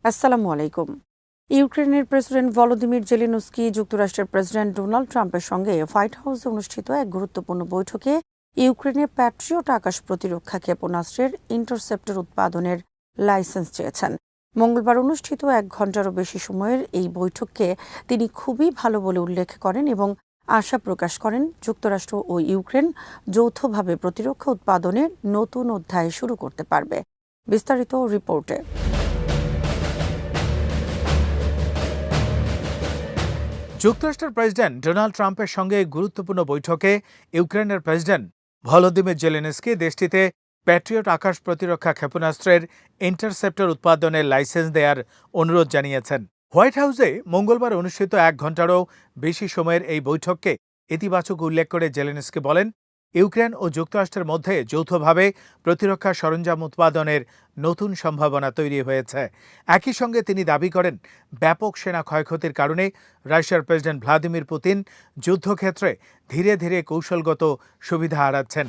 আসসালামু আলাইকুম। ইউক্রেনের প্রেসিডেন্ট ভলোদিমির জেলেনস্কি যুক্তরাষ্ট্রের প্রেসিডেন্ট ডোনাল্ড ট্রাম্পের সঙ্গে হোয়াইট হাউসে অনুষ্ঠিত এক গুরুত্বপূর্ণ বৈঠকে ইউক্রেনের প্যাট্রিয়ট আকাশ প্রতিরক্ষা ক্ষেপণাস্ত্রের ইন্টারসেপ্টর উৎপাদনের লাইসেন্স চেয়েছেন। মঙ্গলবার অনুষ্ঠিত 1 ঘণ্টারও বেশি সময়ের এই বৈঠককে তিনি খুবই ভালো বলে উল্লেখ করেন এবং আশা প্রকাশ করেন যুক্তরাষ্ট্র ও ইউক্রেন যৌথভাবে প্রতিরক্ষা উৎপাদনের নতুন অধ্যায় শুরু করতে পারবে। বিস্তারিত রিপোর্টে। যুক্তরাষ্ট্রের প্রেসিডেন্ট ডোনাল্ড ট্রাম্পের সঙ্গে গুরুত্বপূর্ণ বৈঠকে ইউক্রেনের প্রেসিডেন্ট ভলোদিমির জেলেনস্কি দেশটিতে প্যাট্রিয়ট আকাশ প্রতিরক্ষা ক্ষেপণাস্ত্রের ইন্টারসেপ্টর উৎপাদনের লাইসেন্স দেওয়ার অনুরোধ জানিয়েছেন। হোয়াইট হাউসে মঙ্গলবার অনুষ্ঠিত 1 ঘণ্টারও বেশি সময়ের এই বৈঠককে ইতিবাচক উল্লেখ করে জেলেনস্কি বলেন, ইউক্রেন ও যুক্তরাষ্ট্রের মধ্যে যৌথভাবে প্রতিরক্ষা সরঞ্জাম উৎপাদনের নতুন সম্ভাবনা তৈরি হয়েছে। একই সঙ্গে তিনি দাবি করেন, ব্যাপক সেনা ক্ষয়ক্ষতির কারণে রাশিয়ার প্রেসিডেন্ট ভ্লাদিমির পুতিন যুদ্ধক্ষেত্রে ধীরে ধীরে কৌশলগত সুবিধা হারাচ্ছেন।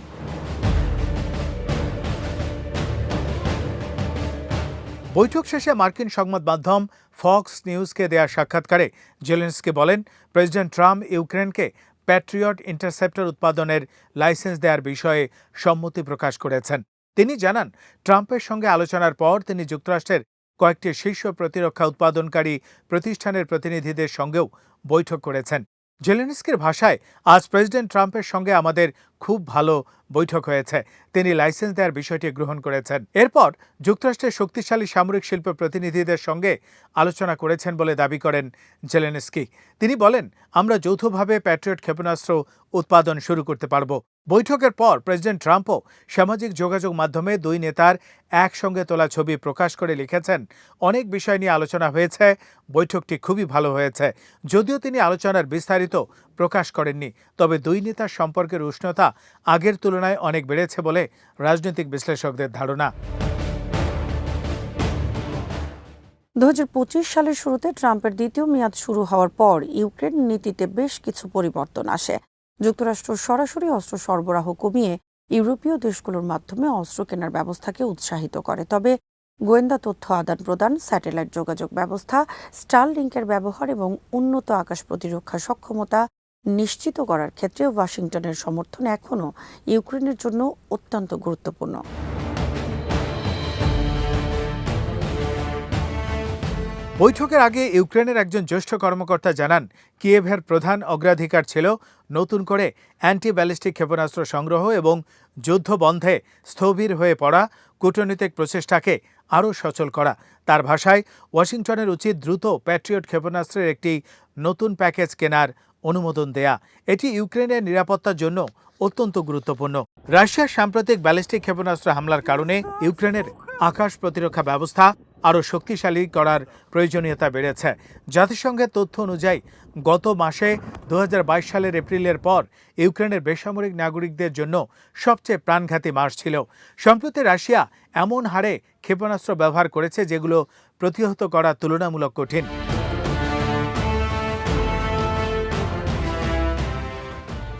বৈঠক শেষে মার্কিন সংবাদ মাধ্যম ফক্স নিউজকে দেয়া সাক্ষাৎকারে জেলেনস্কি বলেন, প্রেসিডেন্ট ট্রাম্প ইউক্রেনকে প্যাট্রিয়ট ইন্টারসেপ্টর উৎপাদনের লাইসেন্স দেওয়ার বিষয়ে সম্মতি প্রকাশ করেছেন। তিনি জানান, ট্রাম্পের সঙ্গে আলোচনার পর তিনি যুক্তরাষ্ট্রের কয়েকটি শীর্ষ প্রতিরক্ষা উৎপাদনকারী প্রতিষ্ঠানের প্রতিনিধিদের সঙ্গেও বৈঠক করেছেন। জেলেনস্কির ভাষায়, আজ প্রেসিডেন্ট ট্রাম্পের সঙ্গে আমাদের খুব ভালো বৈঠক হয়েছে। তিনি লাইসেন্স দেওয়ার বিষয়টি গ্রহণ করেছেন। এরপর যুক্তরাষ্ট্রের শক্তিশালী সামরিক শিল্প প্রতিনিধিদের সঙ্গে আলোচনা করেছেন বলে দাবি করেন জেলেনস্কি। তিনি বলেন, আমরা যৌথভাবে প্যাট্রিয়ট ক্ষেপণাস্ত্র উৎপাদন শুরু করতে পারব। বৈঠকের পর প্রেসিডেন্ট ট্রাম্পও সামাজিক যোগাযোগ মাধ্যমে দুই নেতার একসঙ্গে তোলা ছবি প্রকাশ করে লিখেছেন, অনেক বিষয় নিয়ে আলোচনা হয়েছে, বৈঠকটি খুবই ভালো হয়েছে। যদিও তিনি আলোচনার বিস্তারিত প্রকাশ করেননি, তবে দুই নেতার সম্পর্কের উষ্ণতা আগের তুলনায় অনেক বেড়েছে বলে রাজনৈতিক বিশ্লেষকদের ধারণা। 2025 সালের শুরুতে ট্রাম্পের দ্বিতীয় মেয়াদ শুরু হওয়ার পর ইউক্রেন নীতিতে বেশ কিছু পরিবর্তন আসে। যুক্তরাষ্ট্র সরাসরি অস্ত্র সরবরাহ কমিয়ে ইউরোপীয় দেশগুলোর মাধ্যমে অস্ত্র কেনার ব্যবস্থাকে উৎসাহিত করে। তবে গোয়েন্দা তথ্য আদান প্রদান, স্যাটেলাইট যোগাযোগ ব্যবস্থা, স্টারলিংকের ব্যবহার এবং উন্নত আকাশ প্রতিরক্ষা সক্ষমতা নিশ্চিত করার ক্ষেত্রে ওয়াশিংটনের সমর্থন এখনও ইউক্রেনের জন্য অত্যন্ত গুরুত্বপূর্ণ। বৈঠকের আগে ইউক্রেনের একজন জ্যেষ্ঠ কর্মকর্তা জানান, কিয়েভের প্রধান অগ্রাধিকার ছিল নতুন করে অ্যান্টি ব্যালিস্টিক ক্ষেপণাস্ত্র সংগ্রহ এবং যুদ্ধ বন্ধে স্থবির হয়ে পড়া কূটনৈতিক প্রচেষ্টাকে আরও সচল করা। তার ভাষায়, ওয়াশিংটনের উচিত দ্রুত প্যাট্রিয়ট ক্ষেপণাস্ত্রের একটি নতুন প্যাকেজ কেনার অনুমোদন দেয়া। এটি ইউক্রেনের নিরাপত্তার জন্য অত্যন্ত গুরুত্বপূর্ণ। রাশিয়ার সাম্প্রতিক ব্যালিস্টিক ক্ষেপণাস্ত্র হামলার কারণে ইউক্রেনের আকাশ প্রতিরক্ষা ব্যবস্থা আরও শক্তিশালী করার প্রয়োজনীয়তা বেড়েছে। জাতিসংঘের তথ্য অনুযায়ী গত মাসে 2022 সালের এপ্রিলের পর ইউক্রেনের বেসামরিক নাগরিকদের জন্য সবচেয়ে প্রাণঘাতী মাস ছিল। সম্প্রতি রাশিয়া এমন হারে ক্ষেপণাস্ত্র ব্যবহার করেছে যেগুলো প্রতিহত করা তুলনামূলক কঠিন।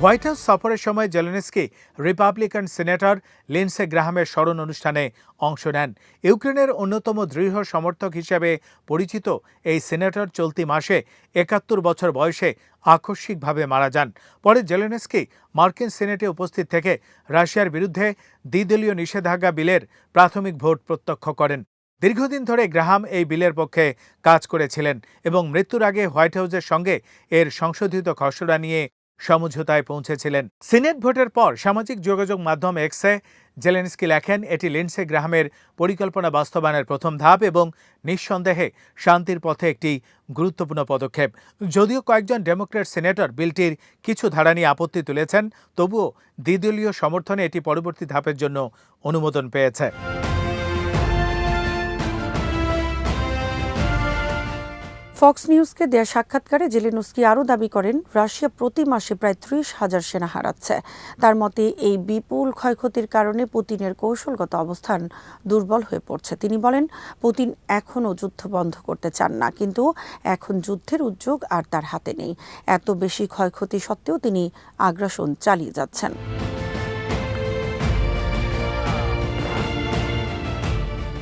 হোয়াইট হাউস সফরের সময় জেলেনস্কি রিপাবলিকান সিনেটর লিন্ডসে গ্রাহামের স্মরণ অনুষ্ঠানে অংশ নেন। ইউক্রেনের অন্যতম দৃঢ় সমর্থক হিসেবে পরিচিত এই সিনেটর চলতি মাসে 71 বছর বয়সে আকস্মিকভাবে মারা যান। পরে জেলেনস্কি মার্কিন সিনেটে উপস্থিত থেকে রাশিয়ার বিরুদ্ধে দ্বিদলীয় নিষেধাজ্ঞা বিলের প্রাথমিক ভোট প্রত্যক্ষ করেন। দীর্ঘদিন ধরে গ্রাহাম এই বিলের পক্ষে কাজ করেছিলেন এবং মৃত্যুর আগে হোয়াইট হাউসের সঙ্গে এর সংশোধিত খসড়া নিয়ে সমঝোতায় পৌঁছেছিলেন। সিনেট ভোটের পর সামাজিক যোগাযোগ মাধ্যম এক্সে জেলেনস্কি লেখেন, এটি লিন্ডসে গ্রাহামের পরিকল্পনা বাস্তবায়নের প্রথম ধাপ এবং নিঃসন্দেহে শান্তির পথে একটি গুরুত্বপূর্ণ পদক্ষেপ। যদিও কয়েকজন ডেমোক্র্যাট সিনেটর বিলটির কিছু ধারা নিয়ে আপত্তি তুলেছেন, তবুও দ্বিদলীয় সমর্থনে এটি পরবর্তী ধাপের জন্য অনুমোদন পেয়েছে। ফক্স নিউজকে দেয়া সাক্ষাৎকারে জেলেনস্কি আরও দাবি করেন, রাশিয়া প্রতি মাসে প্রায় 30,000 সেনা হারাচ্ছে। তার মতে, এই বিপুল ক্ষয়ক্ষতির কারণে পুতিনের কৌশলগত অবস্থান দুর্বল হয়ে পড়ছে। তিনি বলেন, পুতিন এখনও যুদ্ধ বন্ধ করতে চান না, কিন্তু এখন যুদ্ধের উদ্যোগ আর তার হাতে নেই। এত বেশি ক্ষয়ক্ষতি সত্ত্বেও তিনি আগ্রাসন চালিয়ে যাচ্ছেন।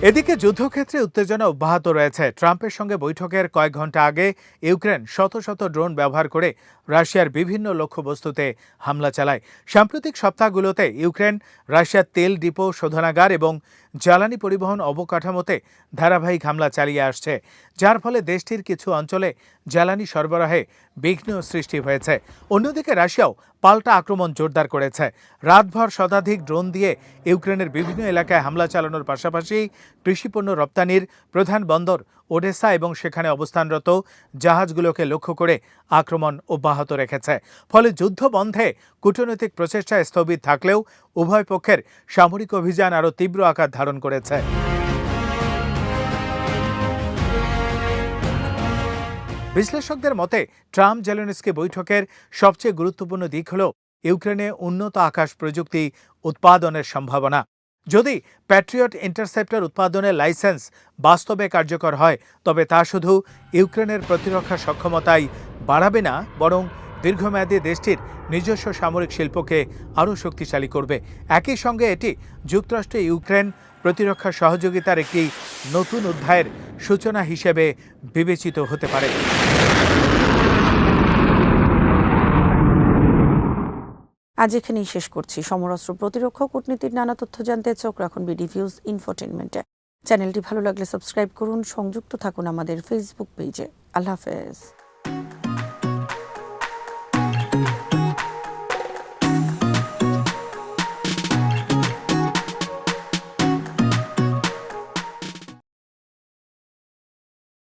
এদিকে যুদ্ধক্ষেত্রে উত্তেজনা অব্যাহত রয়েছে। ট্রাম্পের সঙ্গে বৈঠকের কয়েক ঘন্টা আগে ইউক্রেন শত শত ড্রোন ব্যবহার করে রাশিয়ার বিভিন্ন লক্ষ্যবস্তুতে হামলা চালায়। সাম্প্রতিক সপ্তাহগুলোতে ইউক্রেন রাশিয়ার তেল ডিপো, শোধনাগার এবং জ্বালানি পরিবহন অবকাঠামোতে ধারাবাহিক হামলা চালিয়ে আসছে, যার ফলে দেশটির কিছু অঞ্চলে জ্বালানি সরবরাহে বিঘ্ন সৃষ্টি হয়েছে। অন্যদিকে রাশিয়াও পাল্টা আক্রমণ জোরদার করেছে। রাতভর শতাধিক ড্রোন দিয়ে ইউক্রেনের বিভিন্ন এলাকায় হামলা চালানোর পাশাপাশি কৃষিপণ্য রপ্তানির প্রধান বন্দর ওডেসা এবং সেখানে অবস্থানরত জাহাজগুলোকে লক্ষ্য করে আক্রমণ অব্যাহত রেখেছে। ফলে যুদ্ধ বন্ধে কূটনৈতিক প্রচেষ্টা স্থগিত থাকলেও উভয় পক্ষের সামরিক অভিযান আরও তীব্র আকার ধারণ করেছে। বিশ্লেষকদের মতে ট্রাম্প জেলেনস্কি বৈঠকের সবচেয়ে গুরুত্বপূর্ণ দিক হল ইউক্রেনে উন্নত আকাশ প্রযুক্তি উৎপাদনের সম্ভাবনা। যদি প্যাট্রিয়ট ইন্টারসেপ্টর উৎপাদনের লাইসেন্স বাস্তবে কার্যকর হয়, তবে তা শুধু ইউক্রেনের প্রতিরক্ষা সক্ষমতাই বাড়াবে না, বরং দীর্ঘমেয়াদী দেশটির নিজস্ব সামরিক শিল্পকে আরও শক্তিশালী করবে। একই সঙ্গে এটি যুক্তরাষ্ট্র ইউক্রেন প্রতিরক্ষা সহযোগিতার একটি নতুন অধ্যায়ের সূচনা হিসেবে বিবেচিত হতে পারে। আজ এখানেই শেষ করছি। সমরাস্ত্র প্রতিরক্ষা কূটনীতির নানা তথ্য জানতে চোখ রাখুন বিডি ভিউজ ইনফোটেনমেন্টে। চ্যানেলটি ভালো লাগলে সাবস্ক্রাইব করুন, সংযুক্ত থাকুন আমাদের ফেসবুক পেজে। আল্লাহ হাফেজ।